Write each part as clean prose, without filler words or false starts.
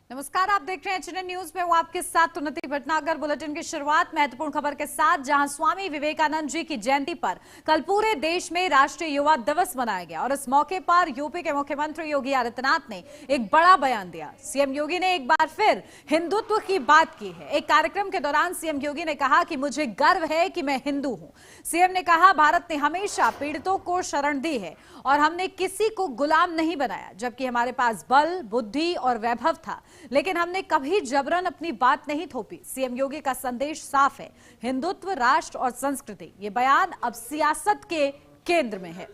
नमस्कार, आप देख रहे हैं एचएनएन न्यूज में। वो आपके साथ उन्नति भटनागर। बुलेटिन की शुरुआत महत्वपूर्ण खबर के साथ, जहां स्वामी विवेकानंद जी की जयंती पर कल पूरे देश में राष्ट्रीय युवा दिवस मनाया गया और इस मौके पर यूपी के मुख्यमंत्री योगी आदित्यनाथ ने एक बड़ा बयान दिया। सीएम योगी ने एक बार फिर हिंदुत्व की बात की है। एक कार्यक्रम के दौरान सीएम योगी ने कहा कि मुझे गर्व है कि मैं हिंदू हूं। सीएम ने कहा, भारत ने हमेशा पीड़ितों को शरण दी है और हमने किसी को गुलाम नहीं बनाया, जबकि हमारे पास बल, बुद्धि और वैभव था, लेकिन हमने कभी जबरन अपनी बात नहीं थोपी। सीएम योगी का संदेश साफ है, हिंदुत्व, राष्ट्र और संस्कृति। ये बयान अब सियासत के केंद्र में है।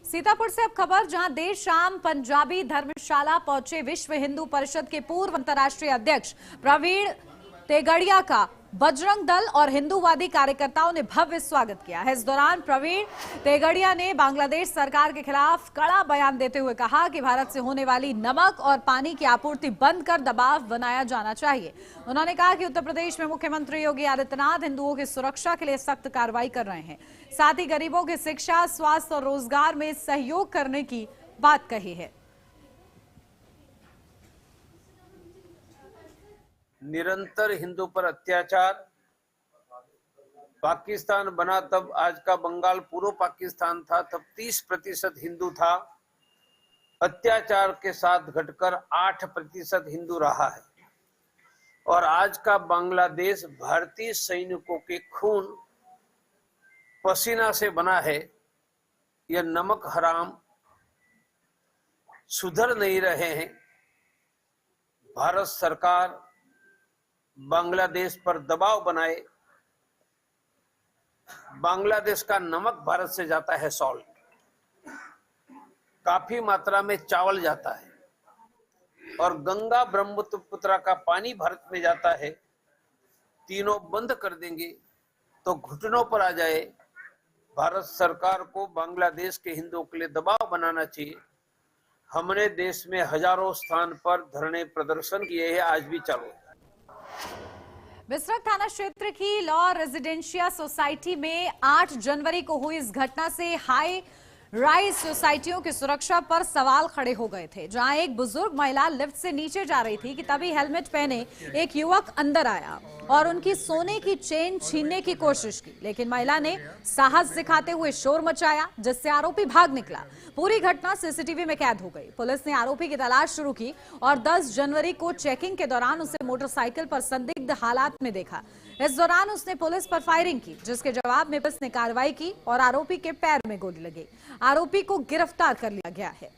सीतापुर से अब खबर, जहां देर शाम पंजाबी धर्मशाला पहुंचे विश्व हिंदू परिषद के पूर्व अंतर्राष्ट्रीय अध्यक्ष प्रवीण तेगड़िया का बजरंग दल और हिंदूवादी कार्यकर्ताओं ने भव्य स्वागत किया है। इस दौरान प्रवीण तेगड़िया ने बांग्लादेश सरकार के खिलाफ कड़ा बयान देते हुए कहा कि भारत से होने वाली नमक और पानी की आपूर्ति बंद कर दबाव बनाया जाना चाहिए। उन्होंने कहा कि उत्तर प्रदेश में मुख्यमंत्री योगी आदित्यनाथ हिंदुओं की सुरक्षा के लिए सख्त कार्रवाई कर रहे हैं। साथ ही गरीबों की शिक्षा, स्वास्थ्य और रोजगार में सहयोग करने की बात कही है। निरंतर हिंदू पर अत्याचार, पाकिस्तान बना तब आज का बंगाल पूर्व पाकिस्तान था, तब 30% हिंदू था। अत्याचार के साथ घटकर 8% हिंदू रहा है और आज का बांग्लादेश भारतीय सैनिकों के खून पसीना से बना है। यह नमक हराम सुधर नहीं रहे हैं। भारत सरकार बांग्लादेश पर दबाव बनाए। बांग्लादेश का नमक भारत से जाता है, सॉल्ट, काफी मात्रा में चावल जाता है और गंगा ब्रह्मपुत्र का पानी भारत में जाता है। तीनों बंद कर देंगे तो घुटनों पर आ जाए। भारत सरकार को बांग्लादेश के हिंदुओं के लिए दबाव बनाना चाहिए। हमने देश में हजारों स्थान पर धरने प्रदर्शन किए हैं, आज भी चालू है। बिसरख थाना क्षेत्र की लॉ रेजिडेंशिया सोसाइटी में 8 जनवरी को हुई इस घटना से हाई राइज सोसाइटियों की सुरक्षा पर सवाल खड़े हो गए थे। जहां एक बुजुर्ग महिला लिफ्ट से नीचे जा रही थी कि तभी हेलमेट पहने एक युवक अंदर आया और उनकी सोने की चेन छीनने की कोशिश की, लेकिन महिला ने साहस दिखाते हुए शोर मचाया, जिससे आरोपी भाग निकला। पूरी घटना सीसीटीवी में कैद हो गई। पुलिस ने आरोपी की तलाश शुरू की और 10 जनवरी को चेकिंग के दौरान उसे मोटरसाइकिल पर संदिग्ध हालात में देखा। इस दौरान उसने पुलिस पर फायरिंग की, जिसके जवाब में पुलिस ने कार्रवाई की और आरोपी के पैर में गोली लगी। आरोपी को गिरफ्तार कर लिया गया है।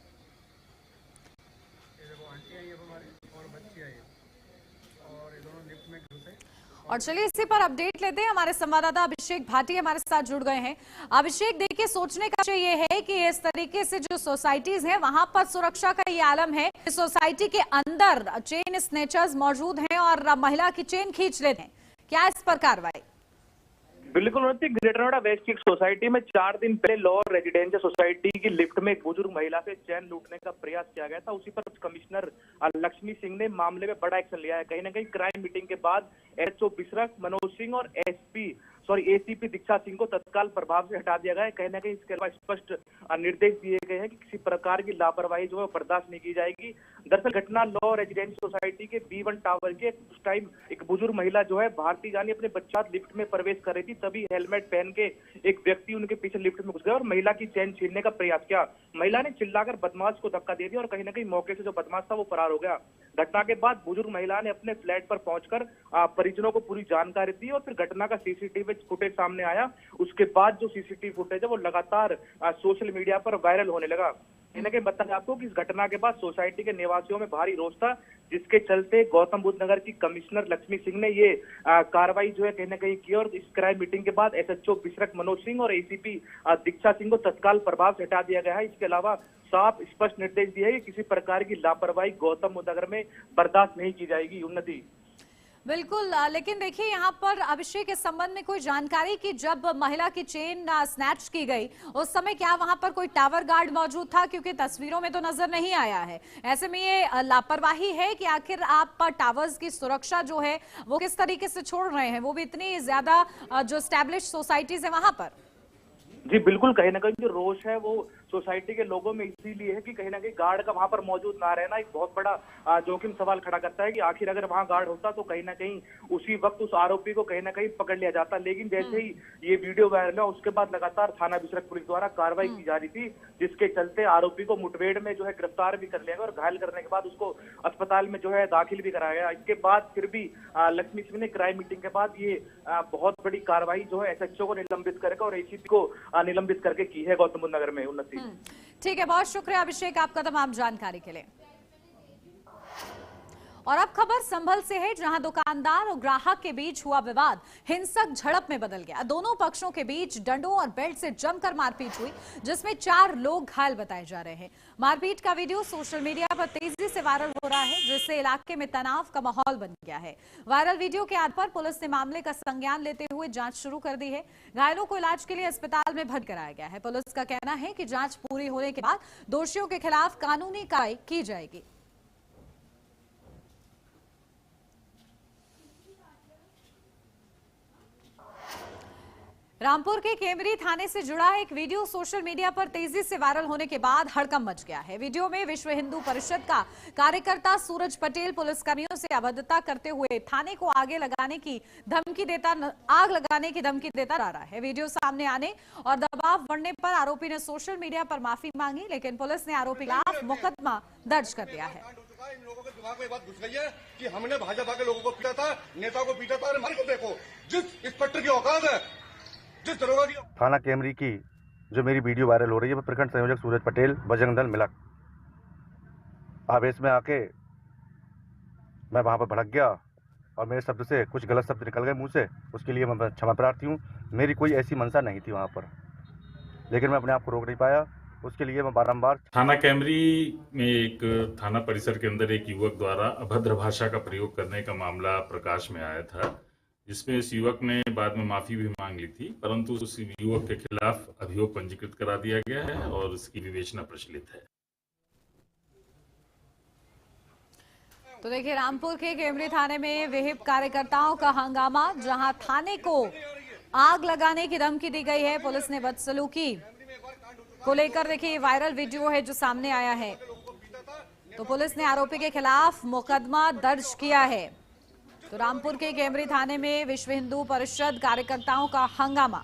और चलिए इसी पर अपडेट लेते हैं। हमारे संवाददाता अभिषेक भाटी हमारे साथ जुड़ गए हैं। अभिषेक, देखिए, सोचने का विषय ये है कि इस तरीके से जो सोसाइटीज हैं वहां पर सुरक्षा का ये आलम है। इस सोसाइटी के अंदर चेन स्नेचर्स मौजूद हैं और महिला की चेन खींच लेते हैं। क्या इस पर कार्रवाई? बिल्कुल उन्नति, ग्रेटर नोएडा वेस्ट की सोसाइटी में 4 दिन पहले लॉ रेजिडेंशियल सोसाइटी की लिफ्ट में एक बुजुर्ग महिला से चैन लूटने का प्रयास किया गया था। उसी पर कमिश्नर लक्ष्मी सिंह ने मामले में बड़ा एक्शन लिया है। कहीं ना कहीं क्राइम मीटिंग के बाद एसओ बिसरख, मनोज सिंह और एसीपी दीक्षा सिंह को तत्काल प्रभाव से हटा दिया गया है। कहीं ना कहीं इसके अलावा स्पष्ट निर्देश दिए गए हैं कि किसी प्रकार की लापरवाही जो है बर्दाश्त नहीं की जाएगी। दरअसल घटना लॉ रेजिडेंशियल सोसाइटी के B1 टावर के उस टाइम एक बुजुर्ग महिला जो है भारती जानी अपने बच्चा लिफ्ट में प्रवेश कर रही थी, तभी हेलमेट पहन के एक व्यक्ति उनके पीछे लिफ्ट में घुस गया और महिला की चैन छीनने का प्रयास किया। महिला ने चिल्लाकर बदमाश को धक्का दे दिया और कहीं ना कहीं मौके से जो बदमाश था वो फरार हो गया। घटना के बाद बुजुर्ग महिला ने अपने फ्लैट पर पहुंचकर परिजनों को पूरी जानकारी दी और फिर घटना का सीसीटीवी फुटेज सामने आया। उसके बाद जो सीसीटीवी फुटेज है वो लगातार सोशल मीडिया पर वायरल होने लगा। कहीं ना कहीं बता दें आपको कि इस घटना के बाद सोसाइटी के निवासियों में भारी रोष था, जिसके चलते गौतम बुद्ध नगर की कमिश्नर लक्ष्मी सिंह ने ये कार्रवाई जो है कहीं ना कहीं की और इस क्राइम मीटिंग के बाद एसएचओ बिसरख मनोज सिंह और एसीपी दीक्षा सिंह को तत्काल प्रभाव से हटा दिया गया है। इसके अलावा साफ स्पष्ट निर्देश दिए है कि किसी प्रकार की लापरवाही गौतम बुद्ध नगर में बर्दाश्त नहीं की जाएगी। उन्नति। बिल्कुल, लेकिन देखिए यहाँ पर अभिषेक इस संबंध में कोई जानकारी कि जब महिला की चेन स्नैच की गई उस समय क्या वहां पर कोई टावर गार्ड मौजूद था, क्योंकि तस्वीरों में तो नजर नहीं आया है। ऐसे में ये लापरवाही है कि आखिर आप टावर्स की सुरक्षा जो है वो किस तरीके से छोड़ रहे हैं, वो भी इतनी ज्यादा जो एस्टैब्लिश सोसाइटीज है वहां पर। जी बिल्कुल, कहीं ना कहीं जो रोष है वो सोसाइटी के लोगों में इसीलिए है कि कहीं ना कहीं गार्ड का वहां पर मौजूद ना रहना एक बहुत बड़ा जोखिम सवाल खड़ा करता है कि आखिर अगर वहां गार्ड होता तो कहीं ना कहीं उसी वक्त उस आरोपी को कहीं ना कहीं पकड़ लिया जाता। लेकिन जैसे ही ये वीडियो वायरल हुआ उसके बाद लगातार थाना बिसरख पुलिस द्वारा कार्रवाई की जा रही थी, जिसके चलते आरोपी को मुठभेड़ में जो है गिरफ्तार भी कर लिया गया और घायल करने के बाद उसको अस्पताल में जो है दाखिल भी कराया गया। इसके बाद फिर भी लक्ष्मी सिंह ने क्राइम मीटिंग के बाद ये बहुत बड़ी कार्रवाई जो है एसएचओ को निलंबित करके और एसीपी को निलंबित करके की है गौतम बुद्ध नगर में। उन्नति, ठीक है, बहुत शुक्रिया अभिषेक आपका तमाम जानकारी के लिए। और अब खबर संभल से है, जहां दुकानदार और ग्राहक के बीच हुआ विवाद हिंसक झड़प में बदल गया। दोनों पक्षों के बीच डंडों और बेल्ट से जमकर मारपीट हुई, जिसमें 4 लोग घायल बताए जा रहे हैं। मारपीट का वीडियो सोशल मीडिया पर तेजी से वायरल हो रहा है, जिससे इलाके में तनाव का माहौल बन गया है। वायरल वीडियो के आधार पर पुलिस ने मामले का संज्ञान लेते हुए जांच शुरू कर दी है। घायलों को इलाज के लिए अस्पताल में भर्ती कराया गया है। पुलिस का कहना है कि जांच पूरी होने के बाद दोषियों के खिलाफ कानूनी कार्रवाई की जाएगी। रामपुर के केमरी थाने से जुड़ा एक वीडियो सोशल मीडिया पर तेजी से वायरल होने के बाद हड़कंप मच गया है। वीडियो में विश्व हिंदू परिषद का कार्यकर्ता सूरज पटेल पुलिसकर्मियों से अभद्रता करते हुए थाने को आग लगाने की धमकी देता आ रहा है। वीडियो सामने आने और दबाव बढ़ने पर आरोपी ने सोशल मीडिया पर माफी मांगी, लेकिन पुलिस ने आरोपी के खिलाफ मुकदमा दर्ज कर दिया है। इन लोगों के दिमाग में बात घुस गई है कि हमने भाजपा के लोगों को पीटा था, नेता को पीटा था। अरे मार को देखो, जिस इंस्पेक्टर की औकात है, जिस दरोगा की। थाना केमरी की जो मेरी वीडियो वायरल हो रही है वो प्रखंड संयोजक सूरज पटेल, बजरंग दल मिलक, आवेश में आके मैं वहां पर भड़क गया और मेरे शब्द से कुछ गलत शब्द निकल गए मुंह से। उसके लिए मैं क्षमा प्रार्थी हूँ। मेरी कोई ऐसी मंशा नहीं थी वहां पर, लेकिन मैं अपने आप को रोक नहीं पाया। उसके लिए मैं बारंबार थाना कैमरी में एक थाना परिसर के अंदर एक युवक द्वारा अभद्र भाषा का प्रयोग करने का मामला प्रकाश में आया था, जिसमें इस युवक ने बाद में माफी भी मांग ली थी, परंतु उस युवक के खिलाफ अभियोग पंजीकृत करा दिया गया है और उसकी विवेचना प्रचलित है। तो देखिए, रामपुर के केमरी थाने में विहिप कार्यकर्ताओं का हंगामा, जहां थाने को आग लगाने की धमकी दी गई है। पुलिस ने बदसलूकी को लेकर देखिए वायरल वीडियो है जो सामने आया है, तो पुलिस ने आरोपी के खिलाफ मुकदमा दर्ज किया है। तो रामपुर के केमरी थाने में विश्व हिंदू परिषद कार्यकर्ताओं का हंगामा।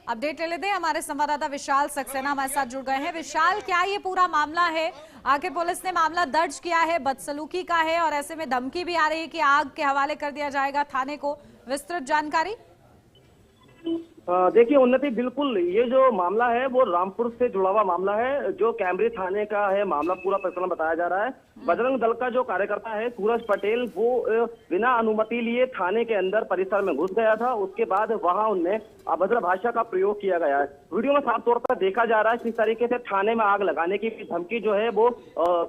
अपडेट ले लेते हैं, हमारे संवाददाता विशाल सक्सेना हमारे साथ जुड़ गए हैं। विशाल, क्या ये पूरा मामला है? आखिर पुलिस ने मामला दर्ज किया है, बदसलूकी का है और ऐसे में धमकी भी आ रही है कि आग के हवाले कर दिया जाएगा थाने को। विस्तृत जानकारी। देखिए उन्नति, बिल्कुल ये जो मामला है वो रामपुर से जुड़ा हुआ मामला है। जो कैमरी थाने का है मामला, पूरा प्रकरण बताया जा रहा है। बजरंग दल का जो कार्यकर्ता है सूरज पटेल, वो बिना अनुमति लिए थाने के अंदर परिसर में घुस गया था। उसके बाद वहां उनने अभद्र भाषा का प्रयोग किया गया है। वीडियो में साफ तौर पर देखा जा रहा है किस तरीके से थाने में आग लगाने की धमकी जो है वो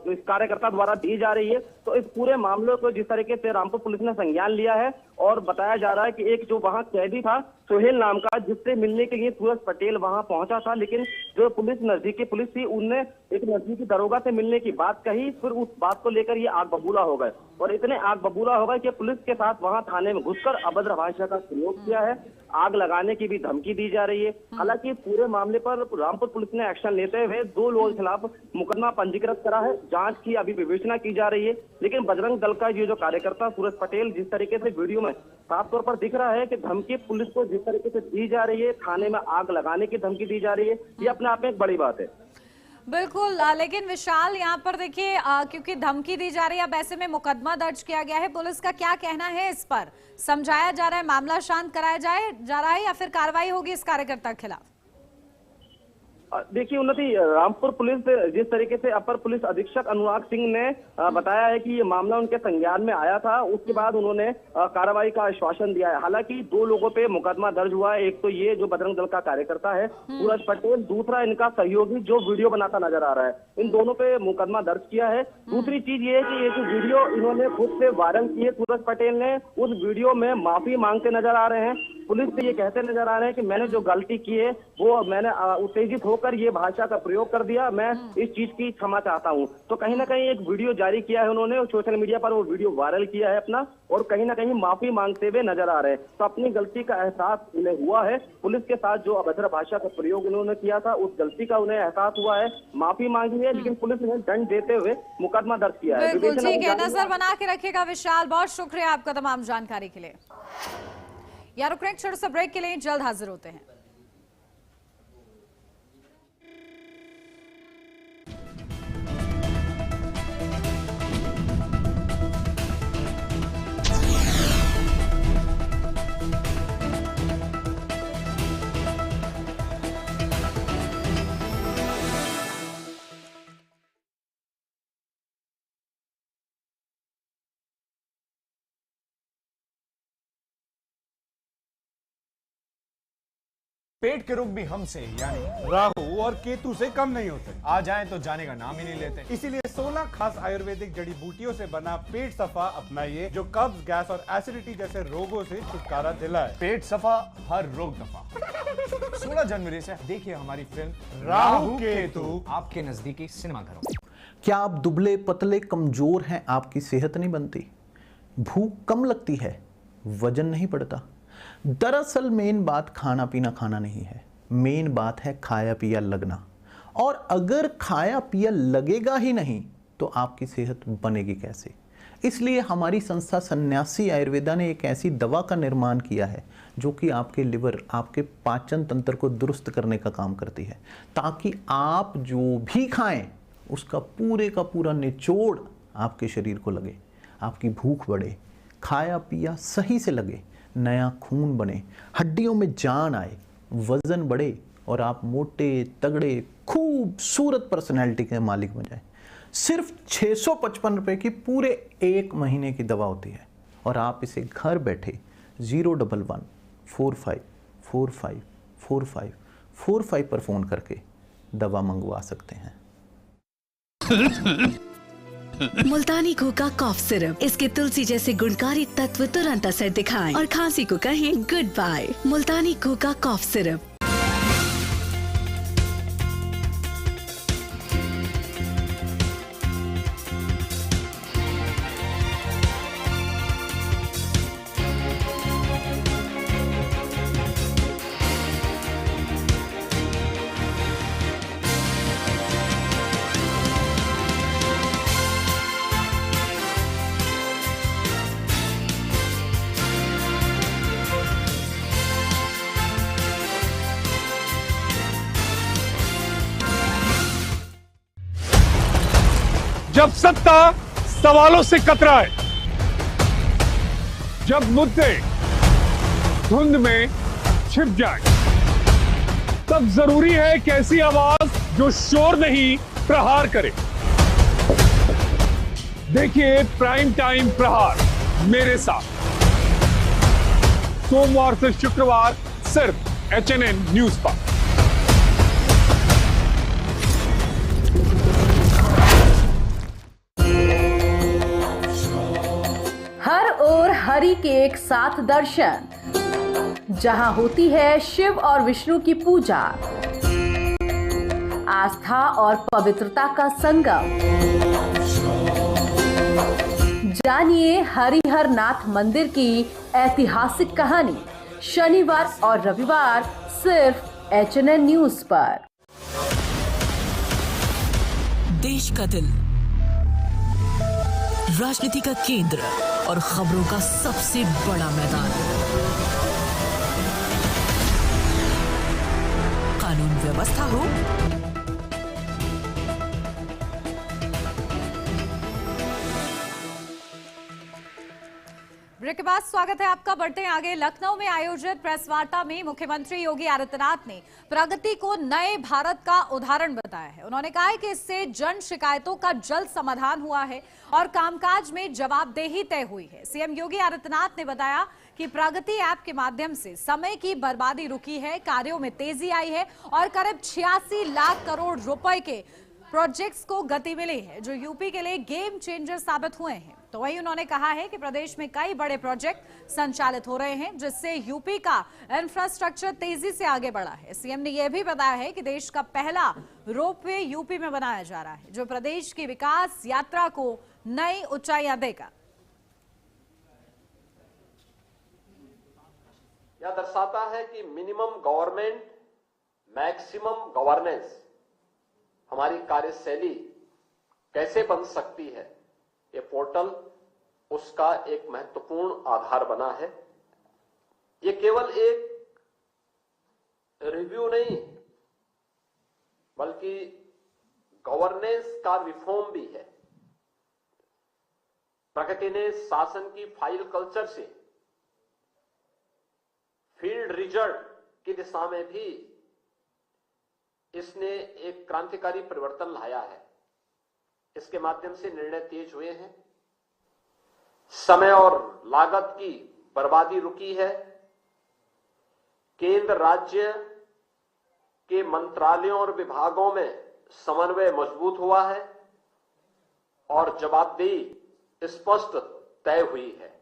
इस कार्यकर्ता द्वारा दी जा रही है। तो इस पूरे मामले को जिस तरीके से रामपुर पुलिस ने संज्ञान लिया है और बताया जा रहा है कि एक जो वहां कैदी था सोहेल नाम का, जिससे मिलने के लिए सूरज पटेल वहां पहुंचा था, लेकिन जो नजदीकी पुलिस थी उनने एक नजदीकी दरोगा से मिलने की बात कही। फिर उस बात को लेकर ये आग बबूला हो गए और इतने आग बबूला हो गए कि पुलिस के साथ वहां थाने में घुसकर अभद्र भाषा का प्रयोग किया है। आग लगाने की भी धमकी दी जा रही है। हालांकि पूरे मामले पर रामपुर पुलिस ने एक्शन लेते हुए 2 लोगों के खिलाफ मुकदमा पंजीकृत करा है। जांच की अभी विवेचना की जा रही है। लेकिन बजरंग दल का ये जो कार्यकर्ता सूरज पटेल, जिस तरीके से वीडियो में साफ तौर पर दिख रहा है कि धमकी पुलिस को जिस तरीके से दी जा रही है, थाने में आग लगाने की धमकी दी जा रही है, ये अपने आप में एक बड़ी बात है। बिल्कुल, लेकिन विशाल यहाँ पर देखिए, क्योंकि धमकी दी जा रही है, अब ऐसे में मुकदमा दर्ज किया गया है। पुलिस का क्या कहना है इस पर? समझाया जा रहा है, मामला शांत कराया जा रहा है या फिर कार्रवाई होगी इस कार्यकर्ता के खिलाफ? देखिए उन्नति, रामपुर पुलिस जिस तरीके से अपर पुलिस अधीक्षक अनुराग सिंह ने बताया है कि ये मामला उनके संज्ञान में आया था, उसके बाद उन्होंने कार्रवाई का आश्वासन दिया है। हालांकि 2 लोगों पे मुकदमा दर्ज हुआ है। एक तो ये जो बजरंग दल का कार्यकर्ता है सूरज पटेल, दूसरा इनका सहयोगी जो वीडियो बनाता नजर आ रहा है। इन दोनों पे मुकदमा दर्ज किया है। दूसरी चीज ये है कि ये जो वीडियो इन्होंने खुद से वायरल की है सूरज पटेल ने, उस वीडियो में माफी मांगते नजर आ रहे हैं। पुलिस से ये कहते नजर आ रहे हैं कि मैंने जो गलती की है वो मैंने उत्तेजित होकर ये भाषा का प्रयोग कर दिया, मैं इस चीज की क्षमा चाहता हूं। तो कहीं ना कहीं एक वीडियो जारी किया है उन्होंने और सोशल मीडिया पर वो वीडियो वायरल किया है अपना, और कहीं ना कहीं माफी मांगते हुए नजर आ रहे हैं। तो अपनी गलती का एहसास उन्हें हुआ है। पुलिस के साथ जो अभद्र भाषा का प्रयोग उन्होंने किया था उस गलती का उन्हें एहसास हुआ है, माफी मांगी है, लेकिन पुलिस ने दंड देते हुए मुकदमा दर्ज किया है। बिल्कुल ठीक है, नजर बना के रखिएगा विशाल, बहुत शुक्रिया आपका तमाम जानकारी के लिए। यार रुक रहे हैं छोटे से ब्रेक के लिए, जल्द हाजिर होते हैं। पेट के रोग भी हमसे यानी राहु और केतु से कम नहीं होते। आ जाएं तो जाने का नाम ही नहीं लेते। इसीलिए 16 खास आयुर्वेदिक जड़ी बूटियों से बना पेट सफा अपनाइए, जो कब्ज, गैस और एसिडिटी जैसे रोगों से छुटकारा दिलाए। पेट सफा, हर रोग दफा। 16 जनवरी से देखिए हमारी फिल्म राहु केतु आपके नजदीकी सिनेमाघरों में। क्या आप दुबले पतले कमजोर हैं, आपकी सेहत नहीं बनती, भूख कम लगती है, वजन नहीं बढ़ता? दरअसल मेन बात खाना पीना खाना नहीं है, मेन बात है खाया पिया लगना। और अगर खाया पिया लगेगा ही नहीं तो आपकी सेहत बनेगी कैसे? इसलिए हमारी संस्था सन्यासी आयुर्वेदा ने एक ऐसी दवा का निर्माण किया है जो कि आपके लिवर, आपके पाचन तंत्र को दुरुस्त करने का काम करती है, ताकि आप जो भी खाएं उसका पूरे का पूरा निचोड़ आपके शरीर को लगे, आपकी भूख बढ़े, खाया पिया सही से लगे, नया खून बने, हड्डियों में जान आए, वजन बढ़े और आप मोटे तगड़े खूबसूरत पर्सनैलिटी के मालिक बन जाए। सिर्फ 655 रुपए की पूरे 1 महीने की दवा होती है और आप इसे घर बैठे 011-45454545 पर फोन करके दवा मंगवा सकते हैं। मुल्तानी घोका कॉफ सिरप, इसके तुलसी जैसे गुणकारी तत्व तुरंत असर दिखाएं और खांसी को कहें गुड बाय। मुल्तानी घोका कॉफ सिरप। जब सत्ता सवालों से कतराए, जब मुद्दे धुंध में छिप जाए, तब जरूरी है कि ऐसी आवाज जो शोर नहीं प्रहार करे। देखिए प्राइम टाइम प्रहार मेरे साथ, सोमवार से शुक्रवार सिर्फ HNN न्यूज पर। हर ओर हरि के एक साथ दर्शन, जहां होती है शिव और विष्णु की पूजा, आस्था और पवित्रता का संगम। जानिए हरिहर नाथ मंदिर की ऐतिहासिक कहानी, शनिवार और रविवार सिर्फ HNN न्यूज पर। देश का दिल, राजनीति का केंद्र और खबरों का सबसे बड़ा मैदान, कानून व्यवस्था हो ब्रेक के बाद स्वागत है आपका। बढ़ते हैं आगे। लखनऊ में आयोजित प्रेस वार्ता में मुख्यमंत्री योगी आदित्यनाथ ने प्रगति को नए भारत का उदाहरण बताया है। उन्होंने कहा है कि इससे जन शिकायतों का जल्द समाधान हुआ है और कामकाज में जवाबदेही तय हुई है। सीएम योगी आदित्यनाथ ने बताया कि प्रगति ऐप के माध्यम से समय की बर्बादी रुकी है, कार्यों में तेजी आई है और करीब 86 लाख करोड़ रुपए के प्रोजेक्ट्स को गति मिली है, जो यूपी के लिए गेम चेंजर साबित हुए हैं। तो वहीं उन्होंने कहा है कि प्रदेश में कई बड़े प्रोजेक्ट संचालित हो रहे हैं, जिससे यूपी का इंफ्रास्ट्रक्चर तेजी से आगे बढ़ा है। सीएम ने यह भी बताया है कि देश का पहला रोपवे यूपी में बनाया जा रहा है, जो प्रदेश की विकास यात्रा को नई ऊंचाइयां देगा। यह दर्शाता है कि मिनिमम गवर्नमेंट मैक्सिमम गवर्नेंस हमारी कार्यशैली कैसे बन सकती है। ये पोर्टल उसका एक महत्वपूर्ण आधार बना है। ये केवल एक रिव्यू नहीं, बल्कि गवर्नेंस का रिफॉर्म भी है। प्रगति ने शासन की फाइल कल्चर से फील्ड रिजल्ट की दिशा में भी इसने एक क्रांतिकारी परिवर्तन लाया है। इसके माध्यम से निर्णय तेज हुए हैं, समय और लागत की बर्बादी रुकी है, केंद्र राज्य के मंत्रालयों और विभागों में समन्वय मजबूत हुआ है और जवाबदेही स्पष्ट तय हुई है।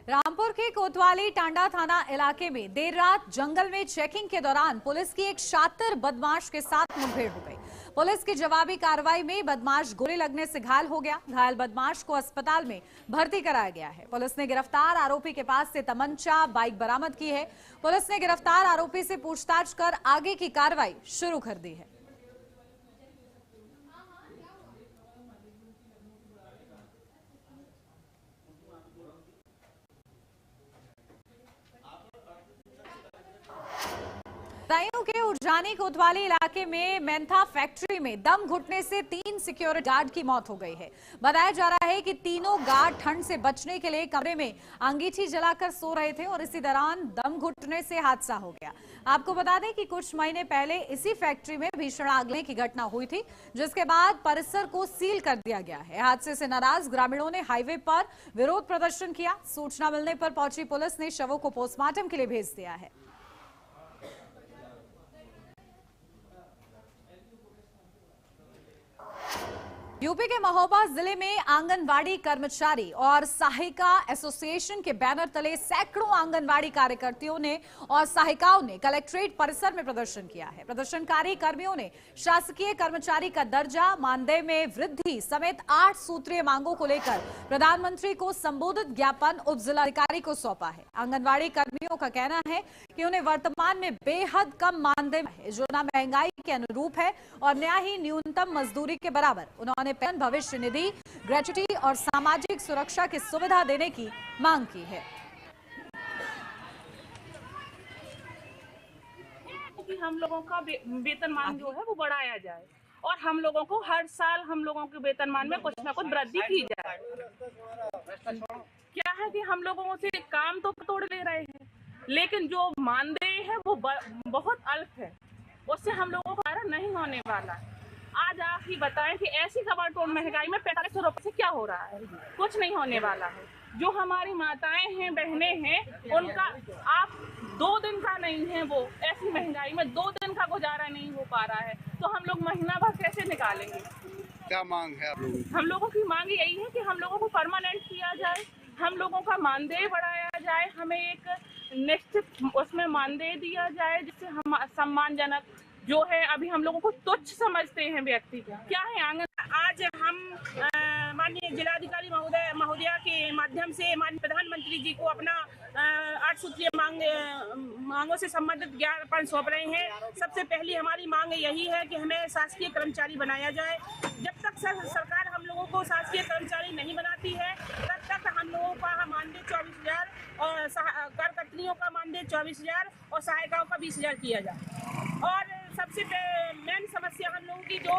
रामपुर के कोतवाली टांडा थाना इलाके में देर रात जंगल में चेकिंग के दौरान पुलिस की एक शातिर बदमाश के साथ मुठभेड़ हो गई। पुलिस की जवाबी कार्रवाई में बदमाश गोली लगने से घायल हो गया। घायल बदमाश को अस्पताल में भर्ती कराया गया है। पुलिस ने गिरफ्तार आरोपी के पास से तमंचा, बाइक बरामद की है। पुलिस ने गिरफ्तार आरोपी से पूछताछ कर आगे की कार्रवाई शुरू कर दी है। बदायूं के उर्जानी कोतवाली इलाके में मेंथा फैक्ट्री में दम घुटने से 3 सिक्योरिटी गार्ड की मौत हो गई है। बताया जा रहा है कि तीनों गार्ड ठंड से बचने के लिए कमरे में अंगीठी जलाकर सो रहे थे और इसी दौरान दम घुटने से हादसा हो गया। आपको बता दें कि कुछ महीने पहले इसी फैक्ट्री में भीषण आग लगने की घटना हुई थी, जिसके बाद परिसर को सील कर दिया गया है। हादसे से नाराज ग्रामीणों ने हाईवे पर विरोध प्रदर्शन किया। सूचना मिलने पर पहुंची पुलिस ने शवों को पोस्टमार्टम के लिए भेज दिया है। यूपी के महोबा जिले में आंगनवाड़ी कर्मचारी और सहायिका एसोसिएशन के बैनर तले सैकड़ों आंगनवाड़ी कार्यकर्तियों ने और सहायिकाओं ने कलेक्ट्रेट परिसर में प्रदर्शन किया है। प्रदर्शनकारी कर्मियों ने शासकीय कर्मचारी का दर्जा, मानदेय में वृद्धि समेत 8 सूत्रीय मांगों को लेकर प्रधानमंत्री को संबोधित ज्ञापन उप जिलाधिकारी को सौंपा है। आंगनवाड़ी कर्मियों का कहना है कि उन्हें वर्तमान में बेहद कम मानदेय है, जो न महंगाई के अनुरूप है और न ही न्यूनतम मजदूरी के बराबर। उन्होंने पेंशन, भविष्य निधि, ग्रेच्युटी और सामाजिक सुरक्षा की सुविधा देने की मांग की है। कि हम लोगों का वेतनमान जो है वो बढ़ाया जाए और हम लोगों को हर साल हम लोगों के वेतनमान में कुछ ना कुछ वृद्धि की जाए। क्या है कि हम लोगों से काम तो तोड़ ले रहे हैं, लेकिन जो मानदेय है वो बहुत अल्प है, उससे हम लोगों को फायदा नहीं होने वाला है। आज आप ही बताएं कि ऐसी कबाड़ महंगाई में 4500 रुपए से क्या हो रहा है? कुछ नहीं होने वाला है। जो हमारी माताएं हैं, बहनें हैं, उनका आप 2 दिन का नहीं है, वो ऐसी महंगाई में 2 दिन का गुजारा नहीं हो पा रहा है, तो हम लोग महीना भर कैसे निकालेंगे? क्या मांग है आप लोगों की? हम लोगों की मांग यही है कि हम लोगों को परमानेंट किया जाए, हम लोगों का मानदेय बढ़ाया जाए, हमें एक निश्चित उसमें मानदेय दिया जाए जिससे हम सम्मानजनक जो है। अभी हम लोगों को तुच्छ समझते हैं व्यक्ति क्या है आंगन। आज हम माननीय जिलाधिकारी महोदया के माध्यम से माननीय प्रधानमंत्री जी को अपना 8 सूत्रीय मांगों से संबंधित ज्ञापन सौंप रहे हैं। सबसे पहली हमारी मांग यही है कि हमें शासकीय कर्मचारी बनाया जाए। जब तक सरकार हम लोगों को शासकीय कर्मचारी नहीं बनाती है, तब तक हम लोगों का मानदेय 24,000 और कार्यकर्तियों का मानदेय 24,000 और सहायिकाओं का 20,000 किया जाए। और सबसे मेन समस्या हम लोगों की जो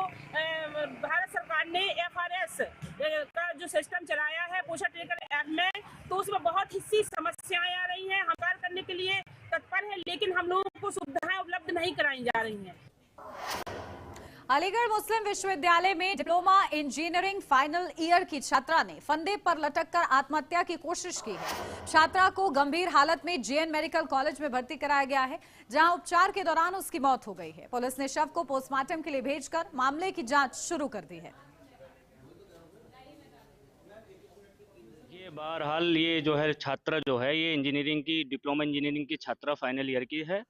भारत सरकार ने FRS का जो सिस्टम चलाया है, पोषण टेकर तो उसमें बहुत सी समस्याएं आ रही हैं। हम कार्य करने के लिए तत्पर हैं, लेकिन हम लोगों को सुविधाएं उपलब्ध नहीं कराई जा रही हैं। अलीगढ़ मुस्लिम विश्वविद्यालय में डिप्लोमा इंजीनियरिंग फाइनल ईयर की छात्रा ने फंदे पर लटककर आत्महत्या की कोशिश की है। छात्रा को गंभीर हालत में जेएन मेडिकल कॉलेज में भर्ती कराया गया है, जहां उपचार के दौरान उसकी मौत हो गई है। पुलिस ने शव को पोस्टमार्टम के लिए भेजकर मामले की जांच शुरू कर दी है। बहरहाल ये जो है छात्रा जो है ये इंजीनियरिंग की डिप्लोमा इंजीनियरिंग की छात्रा फाइनल ईयर की है।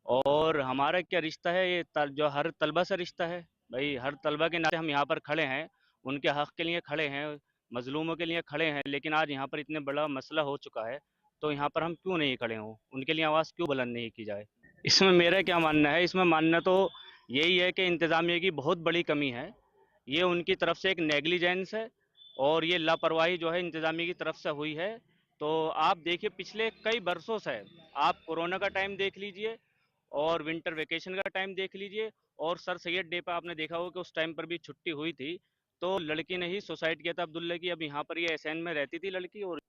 और हमारा क्या रिश्ता है, ये जो हर तलबा से रिश्ता है भाई। हर तलबा के नाते हम यहाँ पर खड़े हैं, उनके हक के लिए खड़े हैं, मजलूमों के लिए खड़े हैं। लेकिन आज यहाँ पर इतने बड़ा मसला हो चुका है, तो यहाँ पर हम क्यों नहीं खड़े हों, उनके लिए आवाज़ क्यों बुलंद नहीं की जाए। इसमें मेरा क्या मानना है, इसमें मानना तो यही है कि इंतज़ामिया की बहुत बड़ी कमी है। ये उनकी तरफ से एक नेग्लिजेंस है और ये लापरवाही जो है इंतज़ामिया की तरफ से हुई है। तो आप देखिए पिछले कई बरसों से, आप कोरोना का टाइम देख लीजिए और विंटर वेकेशन का टाइम देख लीजिए, और सर सैयद डे पर आपने देखा होगा कि उस टाइम पर भी छुट्टी हुई थी, तो लड़की ने ही सुसाइड किया था अब्दुल्ला की। अब यहाँ पर ये एसएन में रहती थी लड़की। और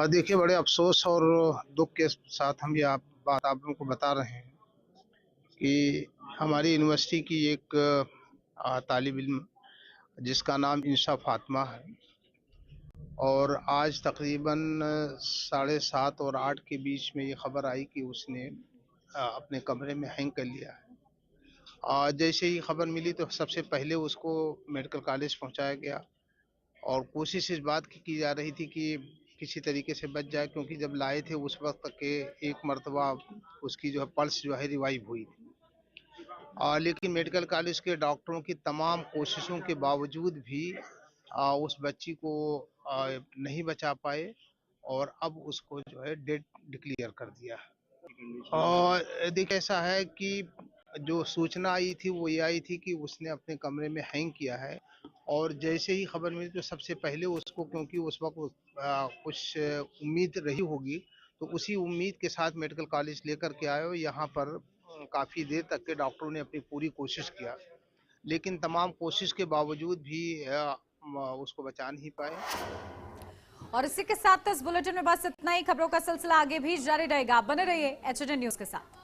देखिए बड़े अफसोस और दुख के साथ हम ये बात आप लोगों को बता रहे हैं कि हमारी यूनिवर्सिटी की एक तालिब इल्म जिसका नाम इंशा फातिमा है, और आज तकरीबन 7:30 और 8 के बीच में ये खबर आई कि उसने अपने कमरे में हैंग कर लिया है। जैसे ही खबर मिली तो सबसे पहले उसको मेडिकल कॉलेज पहुंचाया गया और कोशिश इस बात की जा रही थी कि किसी तरीके से बच जाए, क्योंकि जब लाए थे उस वक्त तक के एक मरतबा उसकी जो है पल्स जो है रिवाइव हुई थी। लेकिन मेडिकल कॉलेज के डॉक्टरों की तमाम कोशिशों के बावजूद भी उस बच्ची को नहीं बचा पाए और अब उसको जो है डेड डिक्लेयर कर दिया है। और देखिए ऐसा है कि जो सूचना आई थी वो ये आई थी कि उसने अपने कमरे में हैंग किया है, और जैसे ही खबर मिली तो सबसे पहले उसको, क्योंकि उस वक्त कुछ उम्मीद रही होगी, तो उसी उम्मीद के साथ मेडिकल कॉलेज लेकर के आए। यहाँ पर काफ़ी देर तक के डॉक्टरों ने अपनी पूरी कोशिश किया, लेकिन तमाम कोशिश के बावजूद भी उसको बचा नहीं पाए। और इसी के साथ इस बुलेटिन में बस इतना ही। खबरों का सिलसिला आगे भी जारी रहेगा। बने रहिए एचएनएन न्यूज के साथ।